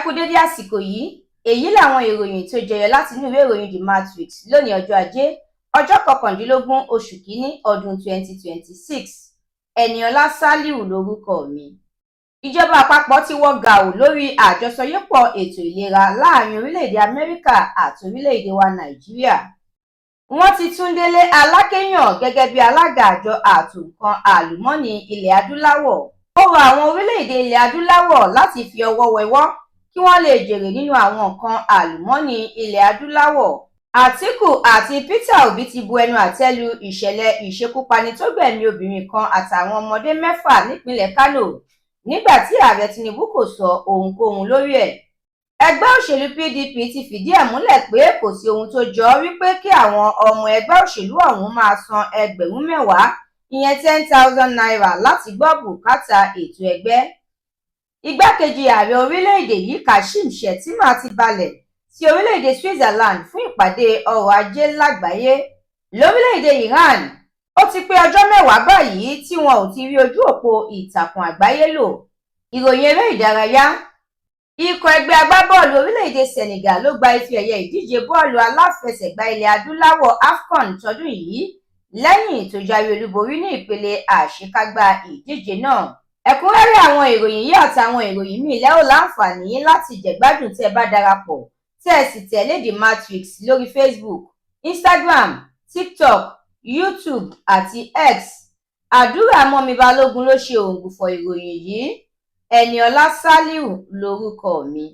kú dédé àsìkò yìí èyí làwọn ìròyìn tó jẹyọ láti inú ìwé ìròyìn The Matrix lónìí ọjọ́ ajé ọjọ́ 19 oṣù kínní ọdún 2026. Ẹniọlá Sálíù lórúkọ mi. Ìjọba àpapọ̀ ti wọ́ gàù lórí àjọsọyépọ̀ ètò ìlera láàrin orílẹ̀-èdè Amẹ́ríkà àti orílẹ̀-èdè wa Nàìjíríà. Wọ́n ti tún Délé Aláké yàn gẹ́gẹ́ bí alága àjọ ààtò nǹkan àlùmọ́ọ́nì ilẹ̀ adúláwọ̀. Ó rọ àwọn orílẹ̀-èdè ilẹ̀ adúláwọ̀ láti fi ọwọ́ wẹwọ́ kí wọ́n lè jèrè nínú àwọn nǹkan àlùmọ́ọ́nì ilẹ̀ adúláwọ̀. Àtíkù àti Peter Obi ti bu ẹnu àtẹ́ lu ìṣẹ̀lẹ̀ ìṣekúpani tó gbẹ̀mí obìnrin kan àtàwọn ọmọdé 6 nípínlẹ̀ Kánò nígbà tí ààrẹ Tinubu kò sọ ohunkóhun lórí ẹ̀. Ẹgbẹ́ òṣèlú PDP ti fìdí ẹ̀ múlẹ̀ pé kò sí ohun tó jọ wípé kí àwọn ọmọ ẹgbẹ́ òṣèlú ọ̀hún máa san ẹgbẹ̀rún 10,000 ìyẹn 10,000 naira láti gbọ́ bùkátà ètò ẹgbẹ́. Igbákejì ààrẹ orílẹ̀-èdè yìí Kashim Shettima ti balẹ̀ sí orílẹ̀-èdè Switzerland fún ìpàdé ọrọ̀ ajé lágbàáyé. Lórílẹ̀-èdè Iran, ó ti pé ọjọ́ 10 báyìí tí wọn ò ti rí ojú òpó ìtàkùn àgbáyé lò. Ìròyìn eré ìdárayá. Ikọ̀ ẹgbẹ́ agbábọ́ọ̀lù orílẹ̀-èdè Senegal ló gba ife ẹ̀yẹ ìdíje bọ́ọ̀lù aláfẹsẹ̀gbá ilẹ̀ adúláwọ̀ AFCON tọdún yìí lẹ́yìn tó jáwé olúborí ní ìpele àṣekágbá ìdíje náà. Ẹ̀kúnrẹ́rẹ́ àwọn ìròyìn yìí àtàwọn ìròyìn míì lẹ́ ò láǹfààní láti jẹ̀gbádùn tẹ́ bá darapọ̀ tẹ́ ẹ sì tẹ̀lé The Matrix lórí Facebook, Instagram, TikTok, YouTube àti X. Àdúrà mọ́mi Balógun ló ṣe òǹgbùfọ̀ ìròyìn yìí. Ẹniọlá Sálíù lórúkọ mi.